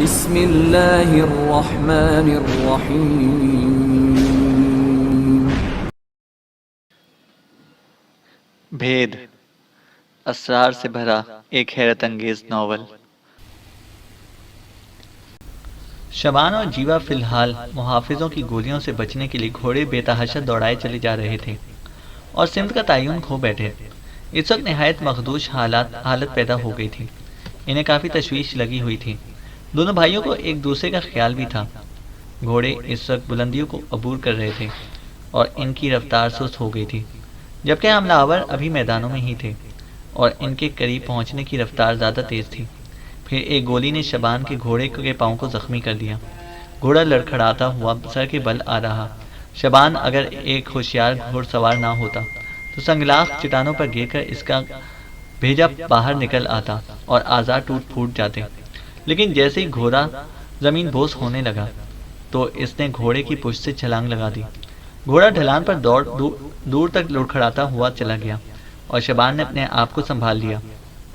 بسم اللہ الرحمن الرحیم۔ بھید، اسرار سے بھرا ایک حیرت انگیز ناول۔ شبان اور جیوا فی الحال محافظوں کی گولیوں سے بچنے کے لیے گھوڑے بے تحاشا دوڑائے چلے جا رہے تھے اور سمت کا تعین کھو بیٹھے۔ اس وقت نہایت مخدوش حالت پیدا ہو گئی تھی۔ انہیں کافی تشویش لگی ہوئی تھی۔ دونوں بھائیوں کو ایک دوسرے کا خیال بھی تھا۔ گھوڑے اس وقت بلندیوں کو عبور کر رہے تھے اور ان کی رفتار سست ہو گئی تھی، جبکہ حملہ آور ابھی میدانوں میں ہی تھے اور ان کے قریب پہنچنے کی رفتار زیادہ تیز تھی۔ پھر ایک گولی نے شبان کے گھوڑے کے پاؤں کو زخمی کر دیا۔ گھوڑا لڑکھڑاتا ہوا سر کے بل آ رہا۔ شبان اگر ایک ہوشیار گھوڑ سوار نہ ہوتا تو سنگلاخ چٹانوں پر گر کر اس کا بھیجا باہر نکل آتا اور اعضاء ٹوٹ پھوٹ جاتے، لیکن جیسے ہی گھوڑا زمین بوس ہونے لگا تو اس نے گھوڑے کی پشت سے چھلانگ لگا دی۔ گھوڑا ڈھلان پر دور تک لڑکھڑاتا ہوا چلا گیا اور شبان نے اپنے آپ کو سنبھال لیا۔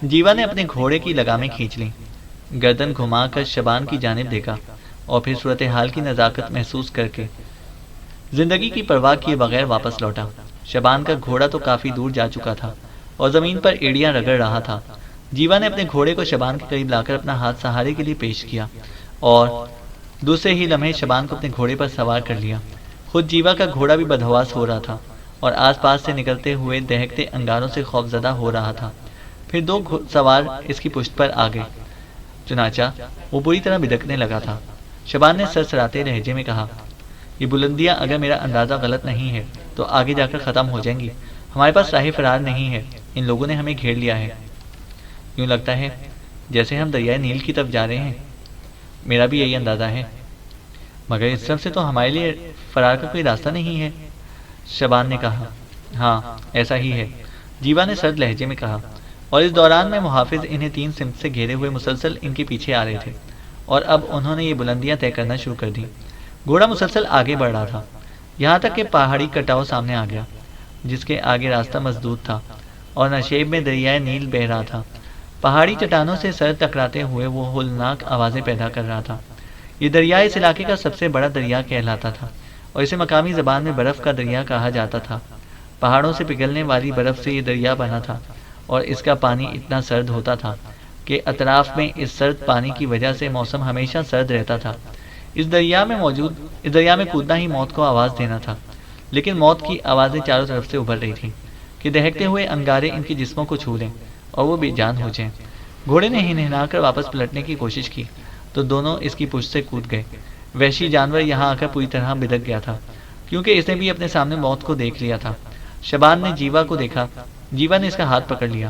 جیوا نے اپنے گھوڑے کی لگامیں کھینچ لیں، گردن گھما کر شبان کی جانب دیکھا اور پھر صورتحال کی نزاکت محسوس کر کے زندگی کی پرواہ کیے بغیر واپس لوٹا۔ شبان کا گھوڑا تو کافی دور جا چکا تھا اور زمین پر ایڑیاں رگڑ رہا تھا۔ جیوا نے اپنے گھوڑے کو شبان کے قریب لا کر اپنا ہاتھ سہارے کے لیے پیش کیا اور دوسرے ہی لمحے شبان کو اپنے گھوڑے پر سوار کر لیا۔ خود جیوا کا گھوڑا بھی بدحواس ہو رہا تھا اور آس پاس سے نکلتے ہوئے دہکتے انگاروں سے خوفزدہ ہو رہا تھا۔ پھر دو سوار اس کی پشت پر آ گئے، چنانچہ وہ بری طرح بدکنے لگا تھا۔ شبان نے سرسراتے لہجے میں کہا، یہ بلندیاں اگر میرا اندازہ غلط نہیں ہے تو آگے جا کر ختم ہو جائیں گی۔ ہمارے پاس راہ فرار نہیں ہے، ان لوگوں نے ہمیں گھیر لیا ہے۔ یوں لگتا ہے جیسے ہم دریائے نیل کی طرف جا رہے ہیں۔ میرا بھی یہی اندازہ ہے، مگر اس طرف سے تو ہمارے لیے فرار کا کوئی راستہ نہیں ہے۔ شبان نے کہا، ہاں ایسا ہی ہے، جیوا نے سرد لہجے میں کہا، اور اس دوران میں محافظ انہیں تین سمت سے گھیرے ہوئے مسلسل ان کے پیچھے آ رہے تھے اور اب انہوں نے یہ بلندیاں طے کرنا شروع کر دیں۔ گھوڑا مسلسل آگے بڑھ رہا تھا، یہاں تک کہ پہاڑی کٹاؤ سامنے آ گیا جس کے آگے راستہ مسدود تھا اور نشیب میں دریائے نیل بہہ رہا تھا۔ پہاڑی چٹانوں سے سر ٹکراتے ہوئے وہ ہولناک آوازیں پیدا کر رہا تھا۔ یہ دریا اس علاقے کا سب سے بڑا دریا کہلاتا تھا اور اسے مقامی زبان میں برف کا دریا کہا جاتا تھا۔ پہاڑوں سے پگھلنے والی برف سے یہ دریا بنا تھا اور اس کا پانی اتنا سرد ہوتا تھا کہ اطراف میں اس سرد پانی کی وجہ سے موسم ہمیشہ سرد رہتا تھا۔ اس دریا میں کودنا ہی موت کو آواز دینا تھا، لیکن موت کی آوازیں چاروں طرف سے ابھر رہی تھیں کہ دہکتے ہوئے انگارے ان کے جسموں کو چھو لیں اور وہ بے جان ہو جائیں۔ گھوڑے نے ہنہنا کر واپس پلٹنے کی کوشش کی تو دونوں اس کی پشت سے کود گئے۔ وحشی جانور یہاں آ کر پوری طرح بدک گیا تھا کیونکہ اس نے بھی اپنے سامنے موت کو دیکھ لیا تھا۔ شبان نے جیوا کو دیکھا، جیوا نے اس کا ہاتھ پکڑ لیا۔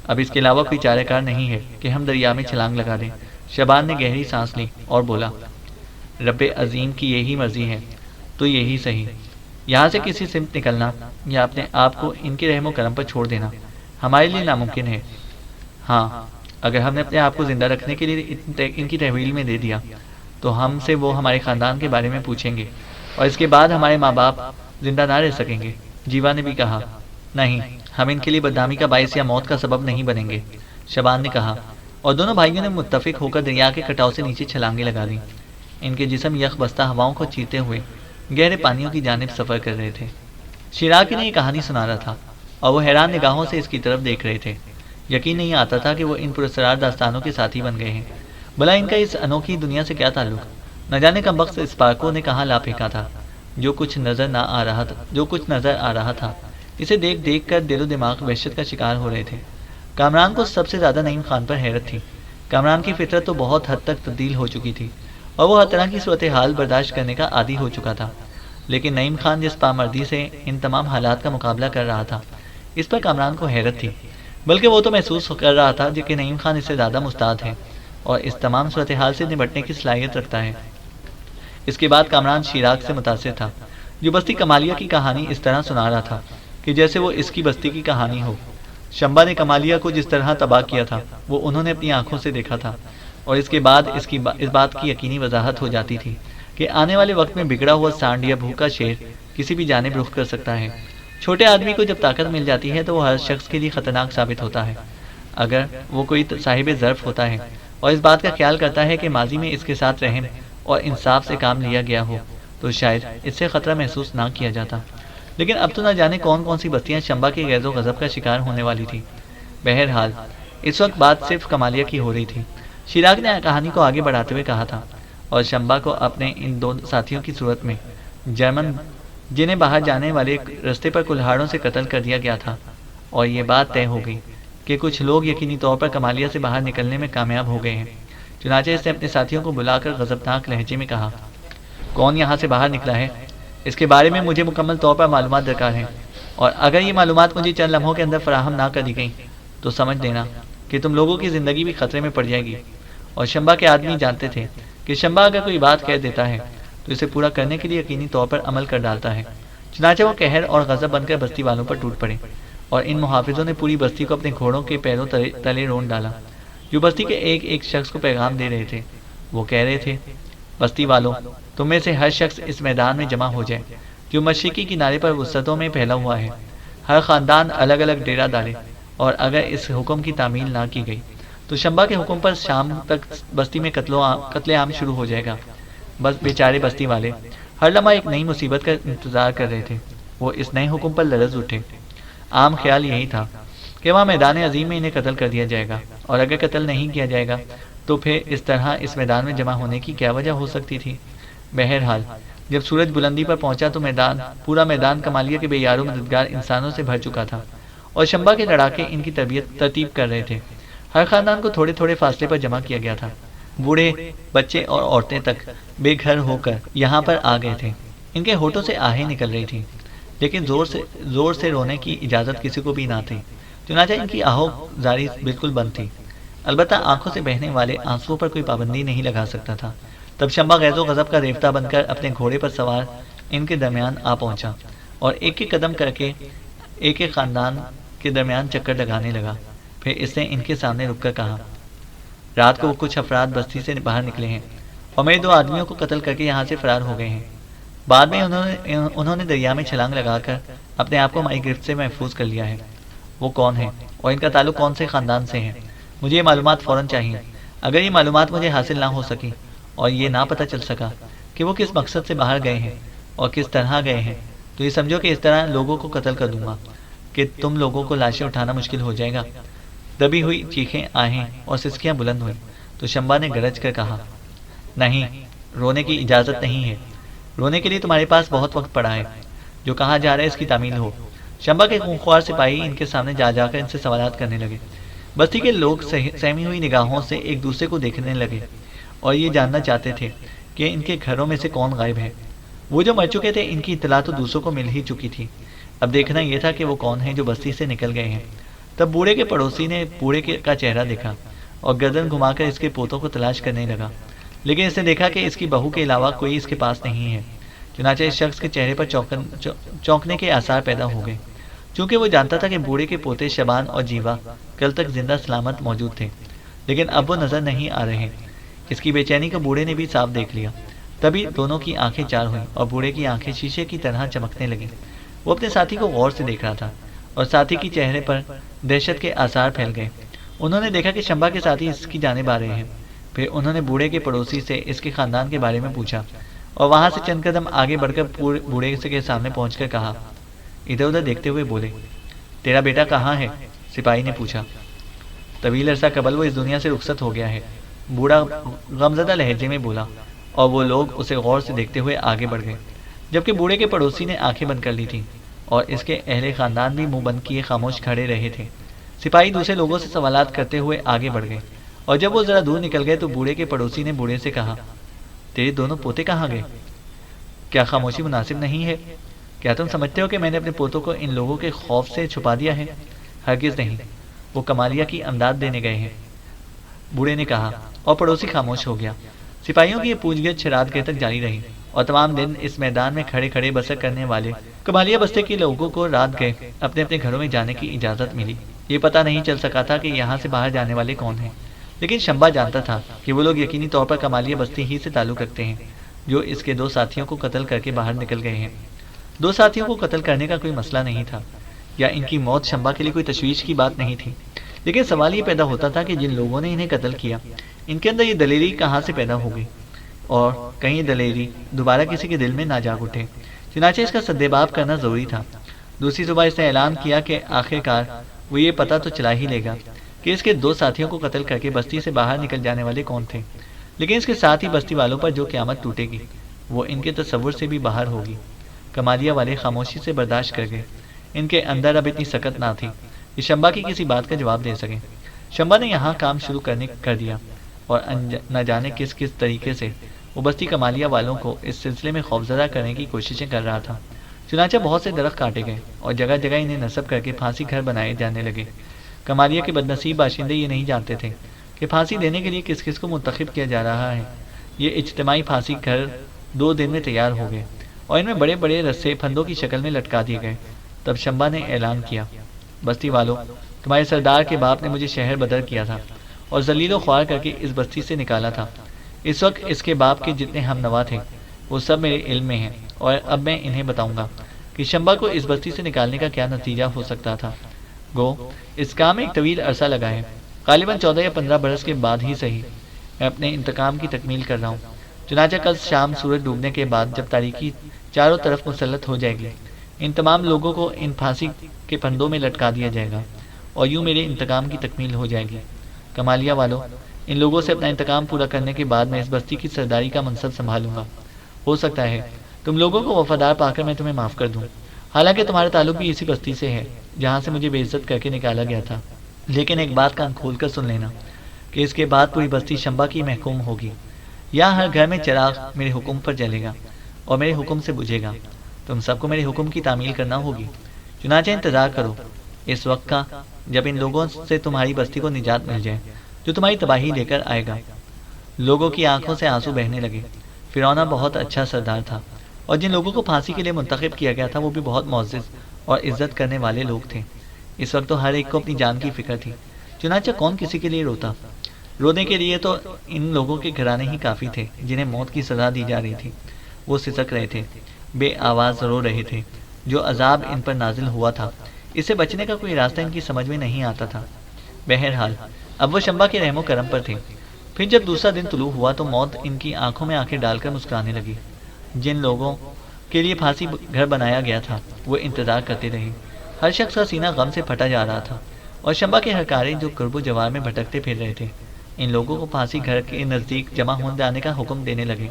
اب اس کے علاوہ کوئی چارہ کار نہیں ہے کہ ہم دریا میں چھلانگ لگا دیں۔ شبان نے گہری سانس لی اور بولا، رب عظیم کی یہی مرضی ہے تو یہی صحیح۔ یہاں سے کسی سمت نکلنا یا اپنے آپ کو ان کے رحم و کرم پر چھوڑ دینا ہمارے لیے ناممکن ہے۔ ہاں، اگر ہم نے اپنے آپ کو زندہ رکھنے کے لیے ان کی تحویل میں دے دیا تو ہم سے وہ ہمارے خاندان کے بارے میں پوچھیں گے اور اس کے بعد ہمارے ماں باپ زندہ نہ رہ سکیں گے۔ جیوا نے بھی کہا، نہیں، ہم ان کے لیے بدنامی کا باعث یا موت کا سبب نہیں بنیں گے۔ شبان نے کہا، اور دونوں بھائیوں نے متفق ہو کر دریا کے کٹاؤ سے نیچے چھلانگیں لگا دیں۔ ان کے جسم یخ بستہ ہواؤں کو چیرتے ہوئے گہرے پانیوں کی جانب سفر کر رہے تھے۔ شیراکی نے یہ کہانی سنا رہا تھا اور وہ حیران نگاہوں سے اس کی طرف دیکھ رہے تھے۔ یقین نہیں آتا تھا کہ وہ ان پراسرار داستانوں کے ساتھی بن گئے ہیں۔ بھلا ان کا اس انوکھی دنیا سے کیا تعلق؟ نہ جانے کم وقت اسپارکو نے کہاں لا پھینکا تھا۔ جو کچھ نظر آ رہا تھا اسے دیکھ دیکھ کر دل و دماغ وحشت کا شکار ہو رہے تھے۔ کامران کو سب سے زیادہ نعیم خان پر حیرت تھی۔ کامران کی فطرت تو بہت حد تک تبدیل ہو چکی تھی اور وہ ہر طرح کی صورتحال برداشت کرنے کا عادی ہو چکا تھا، لیکن نعیم خان جس پامردی سے ان تمام حالات کا مقابلہ کر رہا تھا اس پر کامران کو حیرت تھی، بلکہ وہ تو محسوس کر رہا تھا کہ نعیم خان اس سے زیادہ مستعد ہے اور اس تمام صورتحال سے نمٹنے کی صلاحیت رکھتا ہے۔ اس کے بعد کامران شیراک سے متاثر تھا، جو بستی کمالیہ کی کہانی اس طرح سنا رہا تھا کہ جیسے وہ اس کی بستی کی کہانی ہو۔ شمبا نے کمالیہ کو جس طرح تباہ کیا تھا وہ انہوں نے اپنی آنکھوں سے دیکھا تھا اور اس کے بعد اس بات کی یقینی وضاحت ہو جاتی تھی کہ آنے والے وقت میں بگڑا ہوا سانڈ یا بھوکا شیر کسی بھی جانب رخ کر سکتا ہے۔ چھوٹے آدمی کو جب طاقت مل جاتی ہے تو وہ ہر شخص کے لیے خطرناک ثابت ہوتا ہے۔ اگر وہ کوئی صاحب ظرف ہوتا ہے اور اس بات کا خیال کرتا ہے کہ ماضی میں اس کے ساتھ رحم اور انصاف سے کام لیا گیا ہو تو شاید اس سے خطرہ محسوس نہ کیا جاتا، لیکن اب تو نہ جانے کون کون سی بستیاں شمبا کے غیظ و غضب کا شکار ہونے والی تھی۔ بہرحال اس وقت بات صرف کمالیہ کی ہو رہی تھی۔ شیراگ نے کہانی کو آگے بڑھاتے ہوئے کہا تھا، اور شمبا کو اپنے ان دو ساتھیوں کی صورت میں جرمن جنہیں باہر جانے والے رستے پر کلہاڑوں سے قتل کر دیا گیا تھا، اور یہ بات طے ہو گئی کہ کچھ لوگ یقینی طور پر کمالیہ سے باہر نکلنے میں کامیاب ہو گئے ہیں۔ چنانچہ اس نے اپنے ساتھیوں کو بلا کر غضبناک لہجے میں کہا، کون یہاں سے باہر نکلا ہے؟ اس کے بارے میں مجھے مکمل طور پر معلومات درکار ہیں، اور اگر یہ معلومات مجھے چند لمحوں کے اندر فراہم نہ کر دی گئیں تو سمجھ لینا کہ تم لوگوں کی زندگی بھی خطرے میں پڑ جائے گی۔ اور شمبا کے آدمی جانتے تھے کہ شمبا اگر کوئی بات کہہ دیتا ہے تو اسے پورا کرنے کے لیے یقینی طور پر عمل کر ڈالتا ہے۔ چنانچہ وہ قہر اور غضب بن کر بستی والوں پر ٹوٹ پڑے، اور ان محافظوں نے پوری بستی کو اپنے گھوڑوں کے پیروں تلے رون ڈالا، جو بستی کے ایک ایک شخص کو پیغام دے رہے تھے۔ وہ کہہ رہے تھے، بستی والوں، تم میں سے ہر شخص اس میدان میں جمع ہو جائے جو مشرقی کنارے پر وسعتوں میں پھیلا ہوا ہے۔ ہر خاندان الگ الگ ڈیرا ڈالے، اور اگر اس حکم کی تعمیل نہ کی گئی تو شمبا کے حکم پر شام تک بستی میں قتل عام شروع ہو جائے گا۔ بس بیچارے بستی والے ہر لمحہ ایک نئی مصیبت کا انتظار کر رہے تھے۔ وہ اس نئے حکم پر لرز اٹھے۔ عام خیال یہی تھا کہ وہاں میدان عظیم میں انہیں قتل کر دیا جائے گا، اور اگر قتل نہیں کیا جائے گا تو پھر اس طرح اس میدان میں جمع ہونے کی کیا وجہ ہو سکتی تھی؟ بہرحال جب سورج بلندی پر پہنچا تو پورا میدان کمالیہ کے بے یارو مددگار انسانوں سے بھر چکا تھا، اور شمبا کے لڑاکے ان کی ترتیب کر رہے تھے۔ ہر خاندان کو تھوڑے تھوڑے فاصلے پر جمع کیا گیا تھا۔ بوڑھے، بچے اور عورتیں تک بے گھر ہو کر یہاں پر آ گئے تھے۔ ان کے ہونٹوں سے آہیں نکل رہی تھیں، لیکن زور سے رونے کی اجازت کسی کو بھی نہ تھی، چنانچہ ان کی آہو زاری بالکل بند تھی۔ البتہ آنکھوں سے بہنے والے آنسوؤں پر کوئی پابندی نہیں لگا سکتا تھا۔ تب شمبا غیظ و غضب کا ریفتہ بن کر اپنے گھوڑے پر سوار ان کے درمیان آ پہنچا، اور ایک ایک قدم کر کے ایک ایک خاندان کے درمیان چکر لگانے لگا۔ پھر اس نے ان کے سامنے رک کر کہا، رات کو وہ کچھ افراد بستی سے باہر نکلے ہیں اور میرے 2 آدمیوں کو قتل کر کے یہاں سے فرار ہو گئے ہیں۔ بعد میں انہوں نے دریا میں چھلانگ لگا کر اپنے آپ کو ہماری گرفت سے محفوظ کر لیا ہے۔ وہ کون ہیں اور ان کا تعلق کون سے خاندان سے ہے؟ مجھے یہ معلومات فوراً چاہیے۔ اگر یہ معلومات مجھے حاصل نہ ہو سکی اور یہ نہ پتہ چل سکا کہ وہ کس مقصد سے باہر گئے ہیں اور کس طرح گئے ہیں، تو یہ سمجھو کہ اس طرح لوگوں کو قتل کر دوں گا کہ تم لوگوں کو لاشیں اٹھانا مشکل ہو جائے گا۔ دبی ہوئی چیخیں، آہیں اور سسکیاں بلند ہوئیں تو شمبا نے گرج کر کہا، نہیں، رونے کی اجازت نہیں ہے۔ رونے کے لیے تمہارے پاس بہت وقت پڑا ہے۔ جو کہا جا رہا ہے اس کی تعمیل ہو۔ شمبا کے خونخوار سپاہی ان کے سامنے جا کر ان سے سوالات کرنے لگے۔ بستی کے لوگ سہمی ہوئی نگاہوں سے ایک دوسرے کو دیکھنے لگے اور یہ جاننا چاہتے تھے کہ ان کے گھروں میں سے کون غائب ہے۔ وہ جو مر چکے تھے ان کی اطلاع تو دوسروں کو مل ہی چکی تھی، اب دیکھنا یہ تھا کہ وہ کون ہیں جو بستی سے نکل گئے ہیں۔ تب بوڑھے کے پڑوسی نے بوڑھے کا چہرہ دیکھا اور گردن گھما کر اس کے پوتوں کو تلاش کرنے لگا، لیکن اس نے دیکھا کہ اس کی بہو کے علاوہ کوئی اس کے پاس نہیں ہے۔ چنانچہ اس شخص کے چہرے پر چونکنے کے آثار پیدا ہو گئے، چونکہ وہ جانتا تھا کہ بوڑھے کے پوتے شبان اور جیوا کل تک زندہ سلامت موجود تھے، لیکن اب وہ نظر نہیں آ رہے۔ اس کی بے چینی کو بوڑھے نے بھی صاف دیکھ لیا۔ تبھی دونوں کی آنکھیں چار ہوئیں اور بوڑھے کی آنکھیں شیشے کی طرح چمکنے لگیں۔ وہ اپنے ساتھی کو غور سے دیکھ رہا تھا اور ساتھی کے چہرے پر دہشت کے آثار پھیل گئے۔ انہوں نے دیکھا کہ شمبا کے ساتھی اس کی جانب آ رہے ہیں۔ پھر انہوں نے بوڑھے کے پڑوسی سے اس کے خاندان کے بارے میں پوچھا اور وہاں سے چند قدم آگے بڑھ کر بوڑھے کے سامنے پہنچ کر کہا، ادھر ادھر دیکھتے ہوئے بولے، تیرا بیٹا کہاں ہے؟ سپاہی نے پوچھا۔ طویل عرصہ قبل وہ اس دنیا سے رخصت ہو گیا ہے، بوڑھا غمزدہ لہجے میں بولا، اور وہ لوگ اسے غور سے دیکھتے ہوئے آگے بڑھ گئے، جبکہ بوڑھے کے پڑوسی نے آنکھیں بند کر لی تھیں اور اس کے اہل خاندان بھی منہ بند کیے خاموش کھڑے رہے تھے۔ سپاہی دوسرے لوگوں سے سوالات کرتے ہوئے آگے بڑھ گئے، اور جب وہ ذرا دور نکل گئے تو بوڑھے کے پڑوسی نے بوڑھے سے کہا، تیرے دونوں پوتے کہاں گئے؟ کیا خاموشی مناسب نہیں ہے؟ کیا تم سمجھتے ہو کہ میں نے اپنے پوتوں کو ان لوگوں کے خوف سے چھپا دیا ہے؟ ہرگز نہیں، وہ کمالیہ کی امداد دینے گئے ہیں، بوڑھے نے کہا، اور پڑوسی خاموش ہو گیا۔ سپاہیوں کی یہ پوچھ گچھ رات گئے تک جاری رہی، اور تمام دن اس میدان میں کھڑے کھڑے بسر کرنے والے کمالیہ بستے کے لوگوں کو رات گئے اپنے اپنے گھروں میں جانے کی اجازت ملی۔ یہ پتہ نہیں چل سکا تھا کہ یہاں سے باہر جانے والے کون ہیں، لیکن شمبا جانتا تھا کہ وہ لوگ یقینی طور پر کمالیہ بستی ہی سے تعلق رکھتے ہیں جو اس کے 2 ساتھیوں کو قتل کر کے باہر نکل گئے ہیں۔ 2 ساتھیوں کو قتل کرنے کا کوئی مسئلہ نہیں تھا، یا ان کی موت شمبا کے لیے کوئی تشویش کی بات نہیں تھی، لیکن سوال یہ پیدا ہوتا تھا کہ جن لوگوں نے انہیں قتل کیا ان کے اندر یہ دلیری کہاں سے پیدا ہو گئی، اور کہیں یہ دلیری دوبارہ کسی کے دل میں نہ جاگ اٹھے۔ چنانچہ اس کا سدباب کرنا ضروری تھا۔ دوسری صبح اس نے اعلان کیا کہ آخر کار وہ یہ پتہ تو چلا ہی لے گا کہ اس کے 2 ساتھیوں کو قتل کر کے بستی سے باہر نکل جانے والے کون تھے، لیکن اس کے ساتھ ہی بستی والوں پر جو قیامت ٹوٹے گی وہ ان کے تصور سے بھی باہر ہوگی۔ کمالیہ والے خاموشی سے برداشت کر گئے۔ ان کے اندر اب اتنی سکت نہ تھی کہ شمبا کی کسی بات کا جواب دے سکیں۔ شمبا نے یہاں کام شروع کر دیا اور نہ جانے کس طریقے سے وہ بستی کمالیہ والوں کو اس سلسلے میں خوفزدہ کرنے کی کوششیں کر رہا تھا۔ چنانچہ بہت سے درخت کاٹے گئے اور جگہ جگہ انہیں نصب کر کے پھانسی گھر بنائے جانے لگے۔ کمالیہ کے بدنصیب باشندے یہ نہیں جانتے تھے کہ پھانسی دینے کے لیے کس کس کو منتخب کیا جا رہا ہے۔ یہ اجتماعی پھانسی گھر 2 دن میں تیار ہو گئے اور ان میں بڑے بڑے رسے پھندوں کی شکل میں لٹکا دیے گئے۔ تب شمبا نے اعلان کیا، بستی والوں، تمہارے سردار کے باپ نے مجھے شہر بدر کیا تھا اور ذلیل و خوار کر کے اس بستی سے نکالا تھا۔ اس وقت اس کے باپ کے جتنے ہم نوا تھے وہ سب میرے علم میں ہیں، اور اب میں انہیں بتاؤں گا کہ شمبا کو اس بستی سے نکالنے کا کیا نتیجہ ہو سکتا تھا۔ گو اس کام میں ایک طویل عرصہ لگا ہے، غالباً 14 یا 15 برس کے بعد ہی صحیح میں اپنے انتقام کی تکمیل کر رہا ہوں۔ چنانچہ کل شام سورج ڈوبنے کے بعد جب تاریکی چاروں طرف مسلط ہو جائے گی، ان تمام لوگوں کو ان پھانسی کے پھندوں میں لٹکا دیا جائے گا اور یوں میرے انتقام کی تکمیل ہو جائے گی۔ کمالیہ والوں، ان لوگوں سے اپنا انتقام پورا کرنے کے بعد میں اس بستی کی سرداری کا منصب سنبھالوں گا۔ ہو سکتا ہے تم لوگوں کو وفادار پا کر میں تمہیں معاف کر دوں، حالانکہ تمہارا تعلق بھی اسی بستی سے ہے جہاں سے مجھے بے عزت کر کے نکالا گیا تھا۔ لیکن ایک بات کان کھول کر سن لینا کہ اس کے بعد پوری بستی شمبا کی محکوم ہوگی۔ یہاں ہر گھر میں چراغ میرے حکم پر جلے گا اور میرے حکم سے بجھے گا۔ تم سب کو میرے حکم کی تعمیل کرنا ہوگی۔ چنانچہ انتظار کرو اس وقت کا جب ان لوگوں سے تمہاری بستی کو نجات مل جائے جو تمہاری تباہی لے کر آئے گا۔ لوگوں کی آنکھوں سے آنسو بہنے لگے۔ فرعون بہت اچھا سردار تھا اور جن لوگوں کو پھانسی کے لیے منتخب کیا گیا تھا وہ بھی بہت معزز اور عزت کرنے والے لوگ تھے۔ اس وقت تو ہر ایک کو اپنی جان کی فکر تھی، چنانچہ کون کسی کے لیے روتا؟ رونے کے لیے تو ان لوگوں کے گھرانے ہی کافی تھے جنہیں موت کی سزا دی جا رہی تھی۔ وہ سسک رہے تھے، بے آواز رو رہے تھے۔ جو عذاب ان پر نازل ہوا تھا اس سے بچنے کا کوئی راستہ ان کی سمجھ میں نہیں آتا تھا۔ بہرحال اب وہ شمبا کے رحم و کرم پر تھے۔ پھر جب دوسرا دن طلوع ہوا تو موت ان کی آنکھوں میں آنکھیں ڈال کر مسکرانے لگی۔ جن لوگوں کے لیے پھانسی گھر بنایا گیا تھا وہ انتظار کرتے رہے۔ ہر شخص کا سینہ غم سے پھٹا جا رہا تھا اور شمبا کے ہرکارے جو قرب و جوار میں بھٹکتے پھر رہے تھے ان لوگوں کو پھانسی گھر کے نزدیک جمع ہونے جانے کا حکم دینے لگے،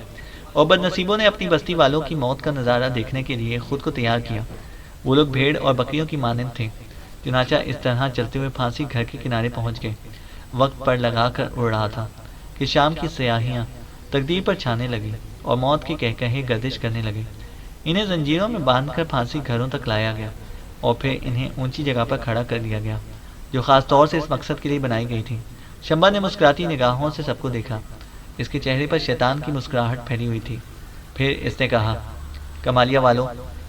اور بدنصیبوں نے اپنی بستی والوں کی موت کا نظارہ دیکھنے کے لیے خود کو تیار کیا۔ وہ لوگ بھیڑ اور بکریوں کی مانند تھے۔ چنانچہ اس طرح چلتے ہوئے پھانسی گھر کے کنارے پہنچ گئے۔ وقت پر لگا کر اڑ رہا تھا کہ شام کی سیاہیاں تقدیر پر چھانے لگی اور موت کے کہکہے گردش کرنے لگے۔ انہیں زنجیروں میں باندھ کر پھانسی گھروں تک لایا گیا اور پھر انہیں اونچی جگہ پر کھڑا کر دیا گیا جو خاص طور سے اس مقصد کے لیے بنائی گئی تھی۔ شمبا نے مسکراتی نگاہوں سے سب کو دیکھا۔ اس کے چہرے پر شیطان کی مسکراہٹ پھیلی ہوئی تھی۔ پھر اس نے کہا، کمالیہ والوں،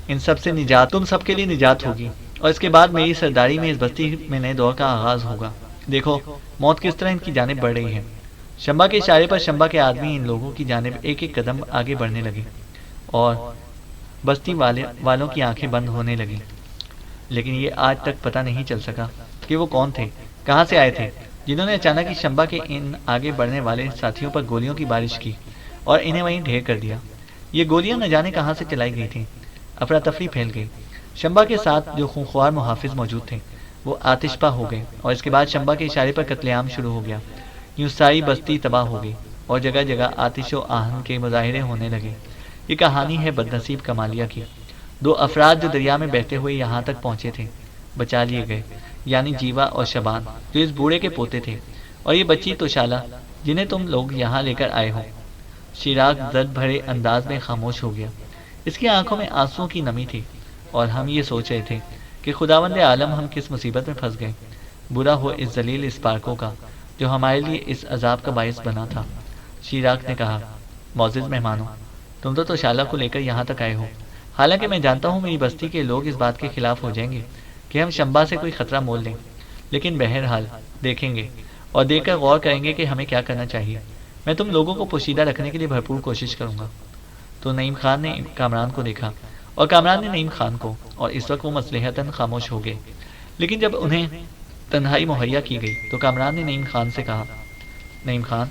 ان سب سے نجات تم سب کے لیے نجات ہوگی، اور اس کے بعد میری سرداری میں اس بستی میں نئے دور کا آغاز ہوگا۔ دیکھو موت کس طرح ان کی جانب بڑھ رہی ہے۔ شمبا کے اشارے پر شمبا کے آدمی ان لوگوں کی جانب ایک ایک قدم آگے بڑھنے لگے اور بستی والوں کی آنکھیں بند ہونے لگیں۔ لیکن یہ آج تک پتہ نہیں چل سکا کہ وہ کون تھے، کہاں سے آئے تھے جنہوں نے اچانک ہی شمبا کے ان آگے بڑھنے والے ساتھیوں پر گولیوں کی بارش کی اور انہیں وہیں ڈھیر کر دیا۔ یہ گولیاں نہ جانے کہاں سے چلائی گئی تھیں۔ افراتفری پھیل گئی۔ شمبا کے ساتھ جو خونخوار محافظ موجود تھے وہ آتش پا ہو گئے، اور اس کے بعد شمبا کے اشارے پر قتل عام شروع ہو گیا۔ یوں ساری بستی تباہ ہو گئی اور جگہ جگہ آتش و آہن کے مظاہرے ہونے لگے۔ یہ کہانی ہے بدنصیب کمالیہ کی۔ 2 افراد جو دریا میں بہتے ہوئے یہاں تک پہنچے تھے بچا لیے گئے، یعنی جیوا اور شبان جو اس بوڑھے کے پوتے تھے، اور یہ بچی توشالہ جنہیں تم لوگ یہاں لے کر آئے ہو۔ شیراگ درد بھرے انداز میں خاموش ہو گیا۔ اس کی آنکھوں میں آنسوؤں کی نمی تھی، اور ہم یہ سوچ رہے تھے کہ خداوند عالم ہم کس مصیبت میں پھنس گئے۔ برا ہو اس ذلیل اسپارکو کا جو ہمارے لیے اس عذاب کا باعث بنا تھا۔ شیراگ نے کہا، معزز مہمانوں، تم تو توشالہ کو لے کر یہاں تک آئے ہو، حالانکہ میں جانتا ہوں میری بستی کے لوگ اس بات کے خلاف ہو جائیں گے کہ ہم شمبا سے کوئی خطرہ مول لیں، لیکن بہرحال دیکھیں گے اور دیکھ کر غور کریں گے کہ ہمیں کیا کرنا چاہیے۔ میں تم لوگوں کو پوشیدہ رکھنے کے لیے بھرپور کوشش کروں گا۔ تو نعیم خان نے کامران کو دیکھا اور کامران نے نعیم خان کو، اور اس وقت وہ مصلحتاً خاموش ہو گئے۔ لیکن جب انہیں تنہائی مہیا کی گئی تو کامران نے نعیم خان سے کہا، نعیم خان،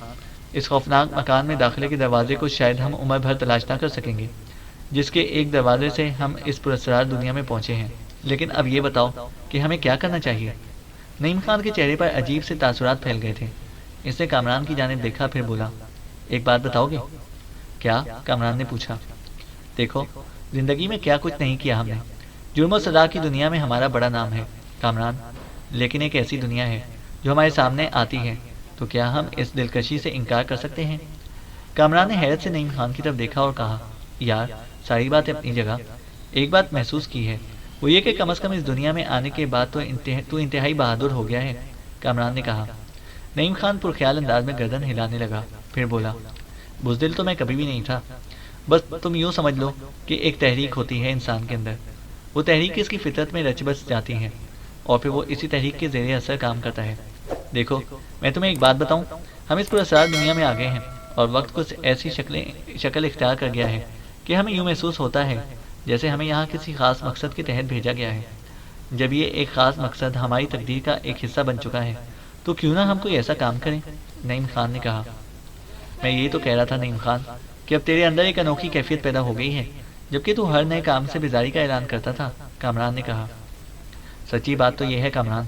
اس خوفناک مکان میں داخلے کے دروازے کو شاید ہم عمر بھر تلاش نہ کر سکیں گے، جس کے ایک دروازے سے ہم اس پراسرار دنیا میں پہنچے ہیں۔ لیکن اب یہ بتاؤ کہ ہمیں کیا کرنا چاہیے؟ نعیم خان کے چہرے پر عجیب سے تاثرات پھیل گئے تھے۔ اس نے کامران کی جانب دیکھا، پھر بولا، ایک بات بتاؤ گے؟ کیا؟ کامران نے پوچھا۔ دیکھو، زندگی میں کیا کچھ نہیں کیا ہم نے۔ جرم و سزا کی دنیا میں ہمارا بڑا نام ہے کامران، لیکن ایک ایسی دنیا ہے جو ہمارے سامنے آتی ہے، تو کیا ہم اس دلکشی سے انکار کر سکتے ہیں؟ کامران نے حیرت سے نعیم خان کی طرف دیکھا اور کہا، یار ساری باتیں اپنی جگہ، ایک بات محسوس کی ہے، وہ یہ کہ کم از کم اس دنیا میں آنے کے بعد تو انتہائی بہادر ہو گیا ہے، کامران نے کہا۔ نعیم خان پرخیال انداز میں گردن ہلانے لگا، پھر بولا، بزدل تو میں کبھی بھی نہیں تھا، بس تم یوں سمجھ لو کہ ایک تحریک ہوتی ہے انسان کے اندر، وہ تحریک اس کی فطرت میں رچ بس جاتی ہے اور پھر وہ اسی تحریک کے زیر اثر کام کرتا ہے۔ دیکھو، میں تمہیں ایک بات بتاؤں، ہم اس پراسرار دنیا میں آ گئے ہیں اور وقت کچھ ایسی شکل اختیار کر گیا ہے کہ ہمیں یوں محسوس ہوتا ہے جیسے ہمیں یہاں کسی خاص مقصد کے تحت بھیجا گیا ہے۔ جب یہ ایک خاص مقصد ہماری تقدیر کا ایک حصہ بن چکا ہے تو کیوں نہ ہم کوئی ایسا کام کریں؟ نعیم خان نے کہا۔ میں یہی تو کہہ رہا تھا نعیم خان کہ اب تیرے اندر ایک انوکھی کیفیت پیدا ہو گئی ہے، جبکہ تو ہر نئے کام سے بیزاری کا اعلان کرتا تھا، کامران نے کہا۔ سچی بات تو یہ ہے کامران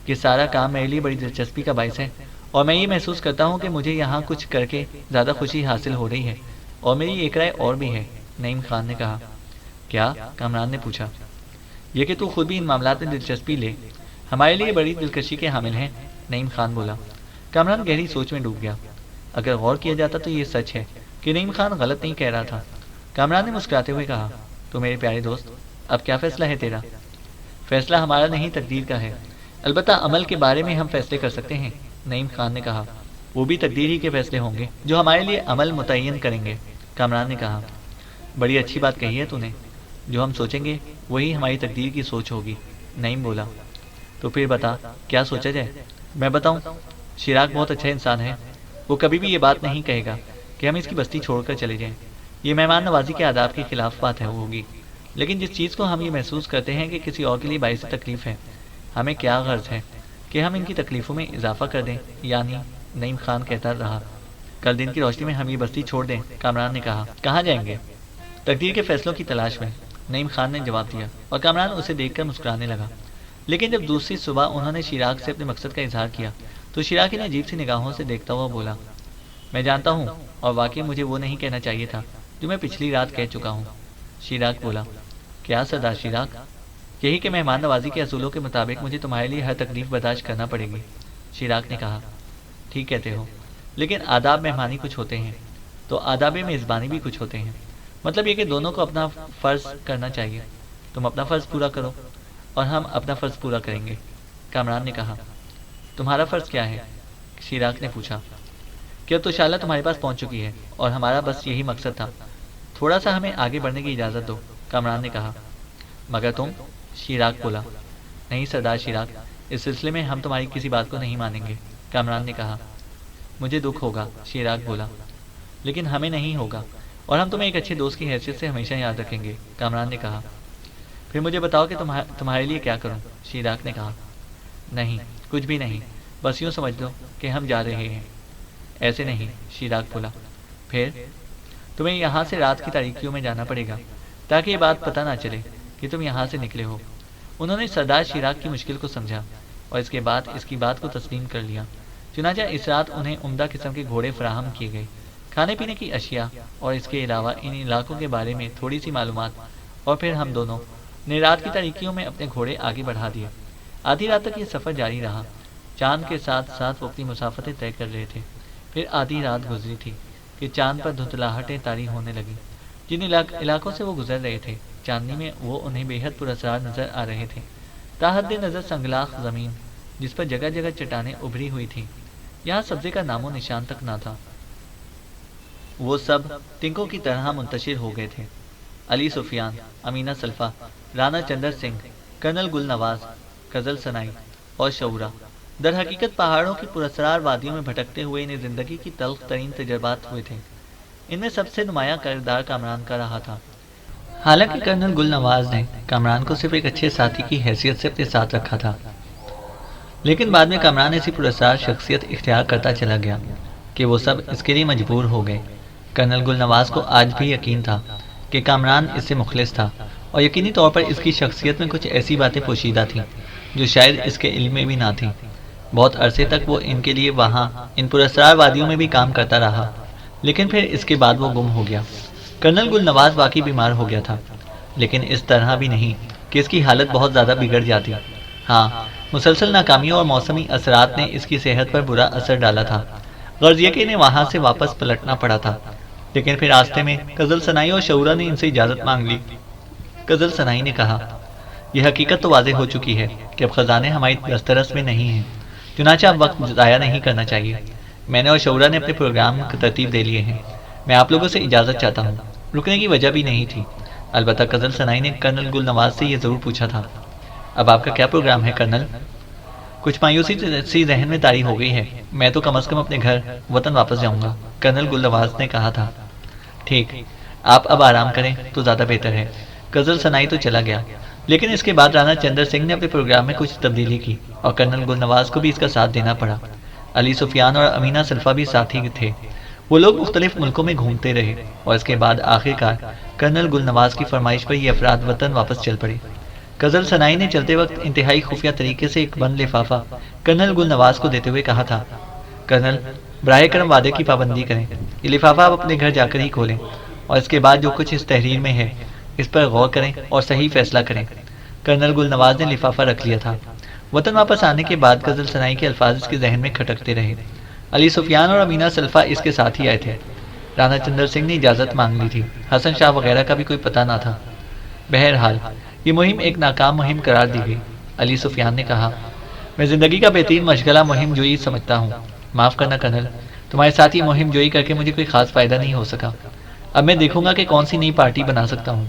کہ سارا کام میرے لیے بڑی دلچسپی کا باعث ہے، اور میں یہ محسوس کرتا ہوں کہ مجھے یہاں کچھ کر کے زیادہ خوشی حاصل ہو رہی ہے، اور میری ایک رائے اور بھی ہے، نعیم خان نے کہا۔ کیا؟ کامران نے پوچھا۔ یہ کہ تو خود بھی ان معاملات میں دلچسپی لے، ہمارے لیے بڑی دلکشی کے حامل ہیں، نعیم خان بولا۔ کامران گہری سوچ میں ڈوب گیا۔ اگر غور کیا جاتا تو یہ سچ ہے کہ نعیم خان غلط نہیں کہہ رہا تھا۔ کامران نے مسکراتے ہوئے کہا، تو میرے پیارے دوست، اب کیا فیصلہ ہے تیرا؟ فیصلہ ہمارا نہیں، تقدیر کا ہے، البتہ عمل کے بارے میں ہم فیصلے کر سکتے ہیں، نعیم خان نے کہا۔ وہ بھی تقدیر ہی کے فیصلے ہوں گے جو ہمارے لیے عمل متعین کریں گے، کامران نے کہا۔ بڑی اچھی بات کہی ہے تو نے، جو ہم سوچیں گے وہی ہماری تقدیر کی سوچ ہوگی، نعیم بولا۔ تو پھر بتا، کیا سوچا جائے؟ میں بتاؤں، شراک بہت اچھا انسان ہے، وہ کبھی بھی یہ بات نہیں کہے گا کہ ہم اس کی بستی چھوڑ کر چلے جائیں، یہ مہمان نوازی کے آداب کے خلاف بات ہے ہوگی، لیکن جس چیز کو ہم یہ محسوس کرتے ہیں کہ کسی اور کے لیے باعث تکلیف ہے، ہمیں کیا غرض ہے کہ ہم ان کی تکلیفوں میں اضافہ کر دیں، یعنی نعیم خان کہتا رہا، کل دن کی روشنی میں ہم یہ بستی چھوڑ دیں، کامران نے کہا۔ کہاں جائیں گے؟ تقدیر کے فیصلوں کی تلاش میں، نعیم خان نے جواب دیا، اور کامران اسے دیکھ کر مسکرانے لگا۔ لیکن جب دوسری صبح انہوں نے شراک سے اپنے مقصد کا اظہار کیا تو شراک انہیں عجیب سی نگاہوں سے دیکھتا ہوا بولا، میں جانتا ہوں، اور واقعی مجھے وہ نہیں کہنا چاہیے تھا جو میں پچھلی رات کہہ چکا ہوں، شراک بولا۔ کیا سردار شراک؟ یہی کہ مہمان نوازی کے اصولوں کے مطابق مجھے تمہارے لیے ہر تکلیف برداشت کرنا پڑے گی، شراک نے کہا۔ ٹھیک کہتے ہو، لیکن آداب مہمانی کچھ ہوتے ہیں تو آداب میزبانی بھی کچھ ہوتے ہیں، مطلب یہ کہ دونوں کو اپنا فرض کرنا چاہیے، تم اپنا فرض پورا کرو اور ہم اپنا فرض پورا کریں گے، کامران نے کہا۔ تمہارا فرض کیا ہے؟ شراک نے پوچھا۔ کہ اب تو شالہ تمہارے پاس پہنچ چکی ہے اور ہمارا بس یہی مقصد تھا، تھوڑا سا ہمیں آگے بڑھنے کی اجازت دو، کامران نے کہا۔ مگر تم؟ شراک بولا۔ نہیں سردار شراک، اس سلسلے میں ہم تمہاری کسی بات کو نہیں مانیں گے، کامران نے کہا۔ مجھے دکھ ہوگا، شراک بولا، لیکن ہمیں نہیں ہوگا، اور ہم تمہیں ایک اچھے دوست کی حیثیت سے ہمیشہ یاد رکھیں گے، کامران نے کہا۔ پھر مجھے بتاؤ کہ تمہارے لیے کیا کروں، شراک نے کہا۔ نہیں، کچھ بھی نہیں، بس یوں سمجھ لو کہ ہم جا رہے ہیں۔ ایسے نہیں، شراک بولا۔ پھر تمہیں یہاں سے رات کی تاریکیوں میں جانا پڑے گا تاکہ یہ بات پتہ نہ چلے کہ تم یہاں سے نکلے ہو۔ انہوں نے سردار شراک کی مشکل کو سمجھا اور اس کے بعد اس کی بات کو تسلیم کر لیا۔ چنانچہ اس رات انہیں عمدہ قسم کے گھوڑے فراہم کیے گئے، کھانے پینے کی اشیاء اور اس کے علاوہ ان علاقوں کے بارے میں تھوڑی سی معلومات، اور پھر ہم دونوں نے رات کی تاریکیوں میں اپنے گھوڑے آگے بڑھا دیے۔ آدھی رات تک یہ سفر جاری رہا، چاند کے ساتھ ساتھ وہ اپنی مسافتیں طے کر رہے تھے۔ پھر آدھی رات گزری تھی کہ چاند پر دھندلاہٹیں طاری ہونے لگیں۔ جن علاقوں سے وہ گزر رہے تھے، چاندنی میں وہ انہیں بے حد پراسرار نظر آ رہے تھے۔ تاحد نظر سنگلاخ زمین جس پر جگہ جگہ چٹانیں ابھری ہوئی تھیں، یہاں سبزے کا نام و نشان تک نہ تھا، وہ سب تنکوں کی طرح منتشر ہو گئے تھے۔ علی سفیان، امینہ سلفا، رانا چندر سنگھ، کرنل گل نواز، غزل سنائی اور شعورا در حقیقت پہاڑوں کی پراسرار وادیوں میں بھٹکتے ہوئے انہیں زندگی کی تلخ ترین تجربات ہوئے تھے۔ ان میں سب سے نمایاں کردار کامران کا رہا تھا۔ حالانکہ کرنل گل نواز نے کامران کو صرف ایک اچھے ساتھی کی حیثیت سے اپنے ساتھ رکھا تھا، لیکن بعد میں کامران ایسی پراسرار شخصیت اختیار کرتا چلا گیا کہ کہ وہ سب اس کے لیے مجبور ہو گئے۔ کرنل گل نواز کو آج بھی یقین تھا کہ کامران اس سے مخلص تھا، اور یقینی طور پر اس کی شخصیت میں کچھ ایسی باتیں پوشیدہ تھیں جو شاید اس کے علم میں بھی نہ تھیں۔ بہت عرصے تک وہ ان کے لیے وہاں ان پراسرار وادیوں میں بھی کام کرتا رہا، لیکن پھر اس کے بعد وہ گم ہو گیا۔ کرنل گل نواز واقعی بیمار ہو گیا تھا، لیکن اس طرح بھی نہیں کہ اس کی حالت بہت زیادہ بگڑ جاتی۔ ہاں، مسلسل ناکامیوں اور موسمی اثرات نے اس کی صحت پر برا اثر ڈالا تھا۔ غرض یہ کہ انہیں وہاں سے واپس پلٹنا پڑا تھا، لیکن پھر راستے میں قزل سنائی اور شعورا نے ان سے اجازت مانگ لی۔ قزل سنائی نے کہا، یہ حقیقت تو واضح ہو چکی ہے کہ اب خزانے ہماری دسترس میں نہیں ہیں، چنانچہ اب وقت ضائع نہیں کرنا چاہیے۔ میں نے اور شعورا نے اپنے پروگرام کی ترتیب دے لیے ہیں۔ میں آپ لوگوں سے اجازت چاہتا ہوں۔ رکنے کی وجہ بھی نہیں تھی، البتہ قزل سنائی نے کرنل گل نواز سے یہ ضرور پوچھا تھا، اب آپ کا کیا پروگرام ہے کرنل؟ کچھ مایوسی سی ذہن میں طاری ہو گئی ہے۔ میں تو کم از کم اپنے گھر وطن واپس جاؤں گا، کرنل گل نواز نے کہا تھا۔ ٹھیک، آپ اب آرام کریں تو زیادہ بہتر ہے۔ قزل سنائی تو چلا گیا، لیکن اس کے بعد رانا چندر سنگھ نے اپنے پروگرام میں کچھ تبدیلی کی اور کرنل گل نواز کو بھی اس کا ساتھ دینا پڑا۔ علی سفیان اور امینہ سلفہ بھی ساتھی تھے۔ وہ لوگ مختلف ملکوں میں گھومتے رہے اور اس کے بعد آخر کار کرنل گل نواز کی فرمائش پر یہ افراد وطن واپس چل پڑے۔ قزل سنائی نے چلتے وقت انتہائی خفیہ طریقے سے ایک بند لفافہ کرنل گل نواز کو دیتے ہوئے کہا تھا، کرنل، براہ کرم وعدے کی پابندی کریں، یہ لفافہ آپ اپنے گھر جا کر ہی کھولیں اور اس کے بعد جو کچھ اس تحریر میں ہے اس پر غور کریں اور صحیح فیصلہ کریں۔ کرنل گل نواز نے لفافہ رکھ لیا تھا۔ وطن واپس آنے کے بعد قزل سنائی کے الفاظ اس کے ذہن میں کھٹکتے رہے۔ علی سفیان اور امینہ سلفہ اس کے ساتھ ہی آئے تھے۔ رانا چندر سنگھ نے اجازت مانگ لی تھی، حسن شاہ وغیرہ کا بھی کوئی پتہ نہ تھا۔ بہرحال یہ مہم ایک ناکام مہم قرار دی گئی۔ علی سفیان نے کہا، میں زندگی کا بہترین مشغلہ مہم جوئی سمجھتا ہوں۔ معاف کرنا کرنل، تمہارے ساتھ یہ مہم جوئی کر کے مجھے کوئی خاص فائدہ نہیں ہو سکا۔ اب میں دیکھوں گا کہ کون سی نئی پارٹی بنا سکتا ہوں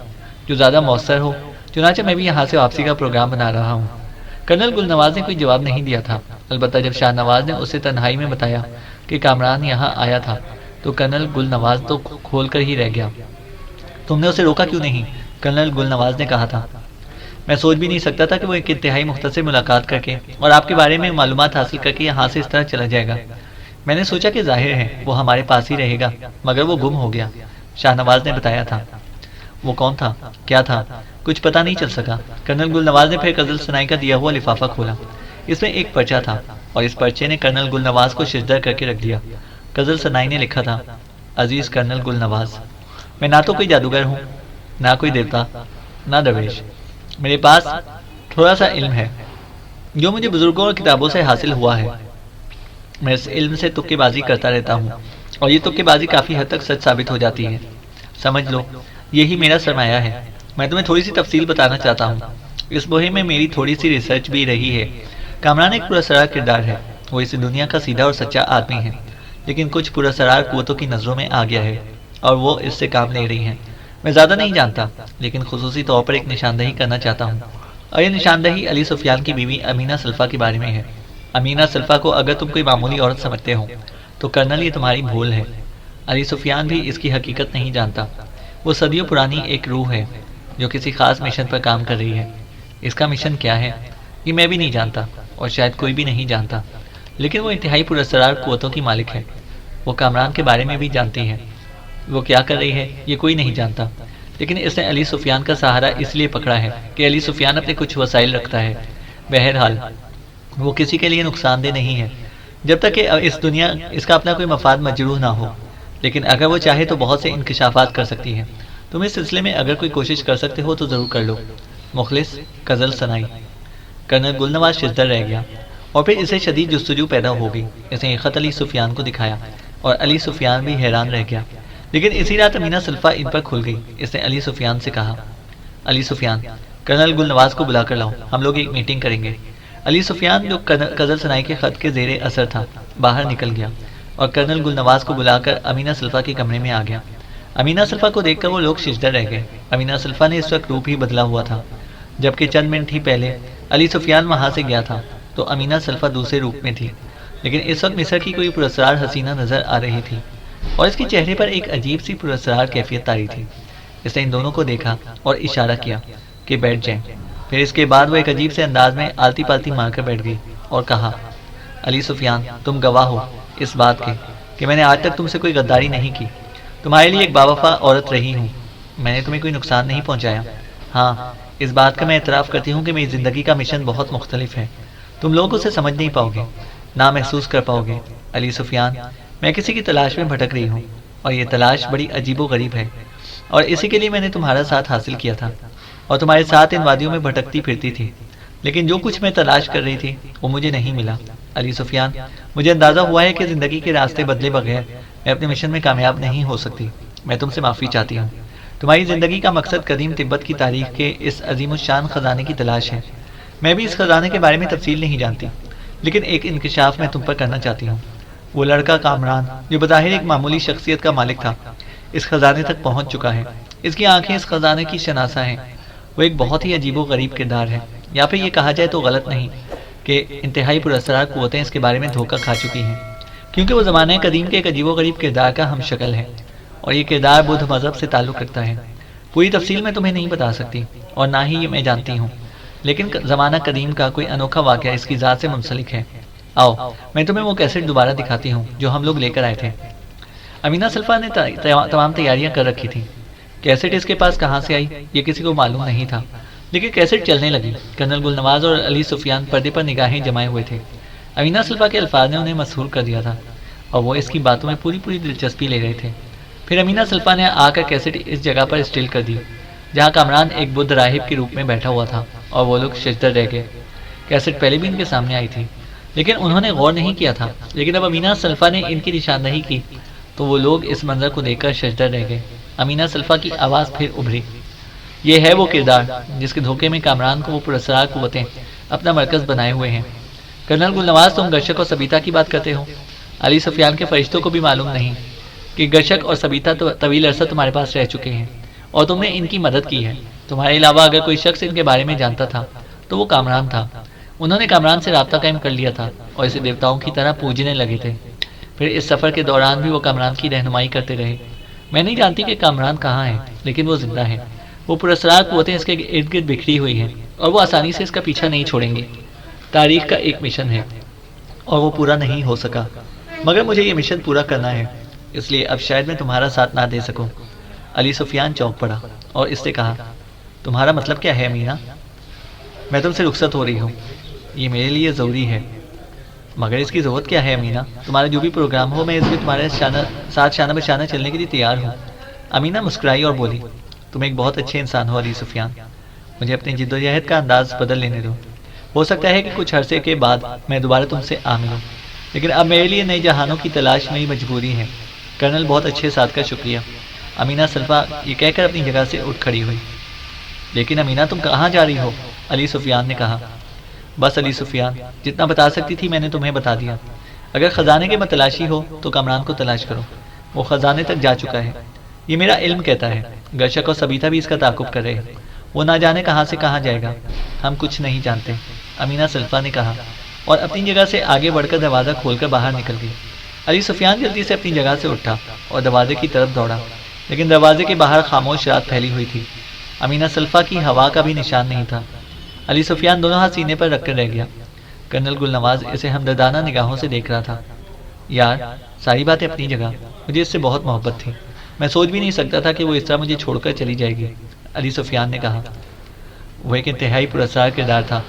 جو زیادہ مؤثر ہو، چنانچہ میں بھی یہاں سے واپسی کا پروگرام بنا رہا ہوں۔ کرنل گل نواز نے کوئی جواب نہیں دیا تھا، البتہ جب شاہ نواز نے اسے تنہائی میں بتایا کہ کامران یہاں آیا تھا تو کرنل گل نواز تو کھول کر ہی رہ گیا۔ تم نے اسے روکا کیوں نہیں؟ کرنل گل نواز نے کہا تھا۔ میں سوچ بھی نہیں سکتا تھا کہ وہ ایک انتہائی مختصر ملاقات کر کے اور آپ کے بارے میں معلومات حاصل کر کے یہاں سے اس طرح چلا جائے گا۔ میں نے سوچا کہ ظاہر ہے وہ ہمارے پاس ہی رہے گا، مگر وہ گم ہو گیا، شاہ نواز نے بتایا تھا۔ وہ کون تھا؟ کیا تھا؟ کچھ پتہ نہیں چل سکا۔ کرنل گل نواز نے پھر قزل سنائی کا دیا ہوا لفافہ کھولا۔ اس میں ایک پرچہ تھا اور اس پرچے نے کرنل گل نواز کو ششدر کر کے رکھ دیا۔ قزل سنائی نے لکھا تھا، عزیز کرنل گل نواز، میں نہ تو کوئی جادوگر ہوں، نہ کوئی دیوتا، نہ درویش۔ میرے پاس تھوڑا سا علم ہے جو مجھے بزرگوں اور کتابوں سے حاصل ہوا ہے۔ میں اس علم سے تکے بازی کرتا رہتا ہوں اور یہ تکے بازی کافی حد تک سچ ثابت ہو جاتی ہے۔ سمجھ لو یہی میرا سرمایہ ہے۔ میں تمہیں تھوڑی سی تفصیل بتانا چاہتا ہوں۔ اس مہم میں میری تھوڑی سی ریسرچ بھی رہی ہے۔ کامران ایک پراسرار کردار ہے، وہ اس دنیا کا سیدھا اور سچا آدمی ہے، لیکن کچھ پراسرار قوتوں کی نظروں میں آ گیا ہے اور وہ اس سے کام لے رہی ہیں۔ میں زیادہ نہیں جانتا، لیکن خصوصی طور پر ایک نشاندہی کرنا چاہتا ہوں، اور یہ نشاندہی علی سفیان کی بیوی امینہ سلفہ کے بارے میں ہے۔ امینہ سلفہ کو اگر تم کوئی معمولی عورت سمجھتے ہو تو کرنل یہ تمہاری بھول ہے۔ علی سفیان بھی اس کی حقیقت نہیں جانتا۔ وہ صدیوں پرانی ایک روح ہے جو کسی خاص مشن پر کام کر رہی ہے۔ اس کا مشن کیا ہے یہ میں بھی نہیں جانتا اور شاید کوئی بھی نہیں جانتا، لیکن وہ انتہائی پراسرار قوتوں کی مالک ہے۔ وہ کامران کے بارے میں بھی جانتی ہے۔ وہ کیا کر رہی ہے یہ کوئی نہیں جانتا، لیکن اس نے علی سفیان کا سہارا اس لیے پکڑا ہے کہ علی سفیان اپنے کچھ وسائل رکھتا ہے۔ بہرحال وہ کسی کے لیے نقصان دہ نہیں ہے جب تک کہ اس کا اپنا کوئی مفاد مجروح نہ ہو، لیکن اگر وہ چاہے تو بہت سے انکشافات کر سکتی ہے۔ تم اس سلسلے میں اگر کوئی کوشش کر سکتے ہو تو ضرور کر لو۔ مخلص قزل سنائی۔ کرنل گل نواز ششدر رہ گیا اور پھر اسے شدید جستجو پیدا ہو گئی۔ اس نے یہ خط علی سفیان کو دکھایا اور علی سفیان بھی حیران رہ گیا، لیکن اسی رات امینہ سلفہ ان پر کھل گئی۔ اس نے علی سفیان سے کہا، علی سفیان، کرنل گل نواز کو بلا کر لاؤ، ہم لوگ ایک میٹنگ کریں گے۔ علی سفیان جو قزل سنائی کے خط کے زیر اثر تھا باہر نکل گیا اور کرنل گل نواز کو بلا کر امینہ سلفہ کے کمرے میں آ گیا۔ امینہ سلفہ کو دیکھ کر وہ لوگ ششدر رہ گئے۔ امینہ سلفہ نے اس وقت روپ ہی بدلا ہوا تھا، جبکہ چند منٹ ہی پہلے علی سفیان وہاں سے گیا تھا تو امینہ سلفہ دوسرے روپ میں تھی، لیکن اس وقت مصر کی کوئی پراسرار حسینہ نظر آ رہی تھی اور اس کے چہرے پر ایک عجیب سی پراسرار کیفیت طاری تھی۔ اس نے ان دونوں کو دیکھا اور اشارہ کیا کہ بیٹھ جائیں۔ پھر اس کے بعد وہ ایک عجیب سے انداز میں آلتی پالتی مار کر بیٹھ گئی اور کہا، علی سفیان، تم گواہ ہو اس بات کے کہ میں نے آج تک تم سے کوئی غداری نہیں کی، تمہارے لیے ایک باوفا عورت رہی ہوں، میں نے تمہیں کوئی نقصان نہیں پہنچایا۔ ہاں، اس بات کا میں اعتراف کرتی ہوں کہ میری زندگی کا مشن بہت مختلف ہے، تم لوگ اسے سمجھ نہیں پاؤ گے، نہ محسوس کر پاؤ گے۔ علی سفیان، میں کسی کی تلاش میں بھٹک رہی ہوں، اور یہ تلاش بڑی عجیب و غریب ہے، اور اسی کے لیے میں نے تمہارا ساتھ حاصل کیا تھا، اور تمہارے ساتھ ان وادیوں میں بھٹکتی پھرتی تھی، لیکن جو کچھ میں تلاش کر رہی تھی وہ مجھے نہیں ملا۔ علی سفیان، مجھے اندازہ ہوا ہے کہ زندگی کے راستے بدلے بغیر میں اپنے مشن میں کامیاب نہیں ہو سکتی، میں تم سے معافی چاہتی ہوں۔ تمہاری زندگی کا مقصد قدیم تبت کی تاریخ کے اس عظیم الشان خزانے کی تلاش ہے، میں بھی اس خزانے کے بارے میں تفصیل نہیں جانتی، لیکن ایک انکشاف میں تم پر کرنا چاہتی ہوں۔ وہ لڑکا کامران جو بظاہر ایک معمولی شخصیت کا مالک تھا، اس خزانے تک پہنچ چکا ہے، اس کی آنکھیں اس خزانے کی شناسا ہیں، وہ ایک بہت ہی عجیب و غریب کردار ہے، یا پھر یہ کہا جائے تو غلط نہیں کہ انتہائی پراسرار قوتیں اس کے بارے میں دھوکہ کھا چکی ہیں، کیونکہ وہ زمانہ قدیم کے ایک عجیب و غریب کردار کا ہم شکل ہے، اور یہ کردار بدھ مذہب سے تعلق رکھتا ہے۔ پوری تفصیل میں تمہیں نہیں بتا سکتی، اور نہ ہی یہ میں جانتی ہوں، لیکن زمانہ قدیم کا کوئی انوکھا واقعہ اس کی ذات سے منسلک ہے۔ آؤ، میں تمہیں وہ کیسٹ دوبارہ دکھاتی ہوں جو ہم لوگ لے کر آئے تھے۔ امینہ سلفا نے تمام تیاریاں کر رکھی تھیں۔ کیسٹ اس کے پاس کہاں سے آئی یہ کسی کو معلوم نہیں تھا، لیکن کیسٹ چلنے لگی۔ کرنل گلنواز اور علی سفیان پردے پر نگاہیں جمائے ہوئے تھے۔ امینہ سلفا کے الفاظ نے انہیں مسحور کر دیا تھا، اور وہ اس کی باتوں میں پوری دلچسپی لے رہے تھے۔ پھر امینہ سلفا نے آ کر کیسٹ اس جگہ پر اسٹیل کر دی جہاں کامران ایک بدھ راہب کے روپ میں بیٹھا ہوا تھا، اور وہ لوگ ششدر رہ گئے۔ کیسٹ پہلے بھی ان کے سامنے آئی تھی، لیکن انہوں نے غور نہیں کیا تھا، لیکن اب امینہ سلفا نے ان کی نشاندہی کی تو وہ لوگ اس منظر کو دیکھ کر ششدر رہ گئے۔ امینہ سلفا کی آواز پھر ابھری، یہ ہے وہ کردار جس کے دھوکے میں کامران کو وہ پراسرار قوتیں اپنا مرکز بنائے ہوئے ہیں۔ کرنل گلنواز، تم گرشک اور سبیتا کی بات کرتے ہو؟ علی سفیان کے فرشتوں کو بھی معلوم نہیں کہ گرشک اور سبیتا طویل عرصہ تمہارے پاس رہ چکے ہیں، اور تم نے ان کی مدد کی ہے۔ تمہارے علاوہ اگر کوئی شخص ان کے بارے میں جانتا تھا تو وہ کامران تھا۔ انہوں نے کامران سے رابطہ قائم کر لیا تھا اور اسے دیوتاؤں کی طرح پوجنے لگے تھے۔ پھر اس سفر کے دوران بھی وہ کامران کی رہنمائی کرتے رہے۔ میں نہیں جانتی کہ کامران کہاں ہے، لیکن وہ زندہ ہے۔ وہ پراسرار قوتیں اس کے ارد گرد بکھری ہوئی ہیں، اور وہ آسانی سے اس کا پیچھا نہیں چھوڑیں گی۔ تاریخ کا ایک مشن ہے اور وہ پورا نہیں ہو سکا، مگر مجھے یہ مشن پورا کرنا ہے، اس لیے اب شاید میں تمہارا ساتھ نہ دے سکوں۔ علی سفیان چونک پڑا اور اس سے کہا، تمہارا مطلب کیا ہے امینہ؟ میں تم سے رخصت ہو رہی ہوں، یہ میرے لیے ضروری ہے۔ مگر اس کی ضرورت کیا ہے امینہ؟ تمہارا جو بھی پروگرام ہو، میں اس میں تمہارے ساتھ شانہ بشانہ چلنے کے لیے تیار ہوں۔ امینہ مسکرائی اور بولی، تم ایک بہت اچھے انسان ہو علی سفیان، مجھے اپنی جدوجہد کا انداز بدل لینے دو۔ ہو سکتا ہے کہ کچھ عرصے کے بعد میں دوبارہ تم سے آ ملوں، لیکن اب میرے لیے نئے جہانوں کی تلاش میں ہی مجبوری ہے۔ کرنل، بہت اچھے ساتھ کا شکریہ۔ امینہ سلفا یہ کہہ کر اپنی جگہ سے اٹھ کھڑی ہوئی۔ لیکن امینہ، تم کہاں جا رہی ہو؟ علی سفیان نے کہا۔ بس علی سفیان، جتنا بتا سکتی تھی میں نے تمہیں بتا دیا۔ اگر خزانے کے متلاشی ہو تو کامران کو تلاش کرو، وہ خزانے تک جا چکا ہے، یہ میرا علم کہتا ہے۔ گرشک اور سبیتا بھی اس کا تعاقب کر رہے ہیں، وہ نہ جانے کہاں سے کہاں جائے گا، ہم کچھ نہیں جانتے، امینہ سلفا نے کہا، اور اپنی جگہ سے آگے بڑھ کر دروازہ کھول کر باہر نکل گئی۔ علی سفیان جلدی سے اپنی جگہ سے اٹھا اور دروازے کی طرف دوڑا، لیکن دروازے کے باہر خاموش رات پھیلی ہوئی تھی، امینہ سلفا کی ہوا کا بھی نشان نہیں تھا۔ علی سفیان دونوں ہاتھ سینے پر رکھ کر رہ گیا۔ کرنل گلنواز اسے ہمدردانہ نگاہوں سے دیکھ رہا تھا۔ یار، ساری باتیں اپنی جگہ، مجھے اس سے بہت محبت تھی، میں سوچ بھی نہیں سکتا تھا کہ وہ اس طرح مجھے چھوڑ کر چلی جائے گی، علی سفیان نے کہا۔ وہ ایک انتہائی پراسرار کردار تھا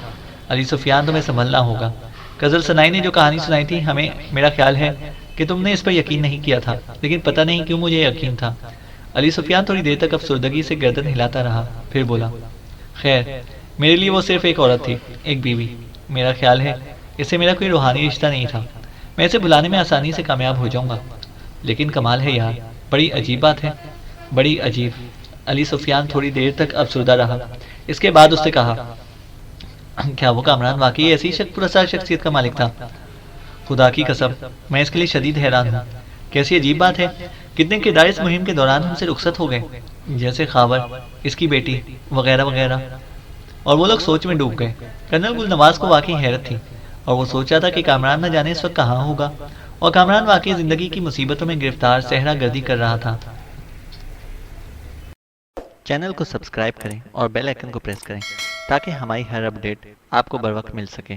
علی سفیان، تمہیں سنبھلنا ہوگا۔ غزل سنائی نے جو کہانی سنائی تھی ہمیں، میرا خیال ہے کہ تم نے اس پر یقین نہیں کیا تھا، لیکن پتہ نہیں کیوں مجھے یقین تھا۔ علی سفیان تھوڑی دیر تک افسردگی سے گردن ہلاتا رہا، پھر بولا، خیر، میرے لیے وہ صرف ایک عورت تھی، ایک بیوی۔ میرا خیال ہے اس سے میرا کوئی روحانی رشتہ نہیں تھا، میں اسے بلانے میں آسانی سے کامیاب ہو جاؤں گا۔ لیکن کمال ہے یار، بڑی عجیب بات ہے، بڑی عجیب۔ علی سفیان تھوڑی دیر تک افسردہ رہا، اس کے بعد اس سے کہا، کیا وہ کامران واقعی ایسی پراسرار شخصیت کا مالک تھا؟ خدا کی قسم، میں اس کے لیے شدید حیران ہوں۔ کیسی عجیب بات ہے، کتنے کردار اس مہم کے دوران ہم سے رخصت ہو گئے، جیسے خاور، اس کی بیٹی، وغیرہ وغیرہ، اور وہ لوگ سوچ میں ڈوب گئے۔ کرنل گلنواز کو واقعی حیرت تھی، اور وہ سوچا تھا کہ کامران نہ جانے اس وقت کہاں ہوگا، اور کامران واقعی زندگی کی مصیبتوں میں گرفتار صحرا گردی کر رہا تھا۔ چینل کو سبسکرائب کریں اور بیل آئیکن کو پریس کریں تاکہ ہماری ہر اپڈیٹ آپ کو بر وقت مل سکے۔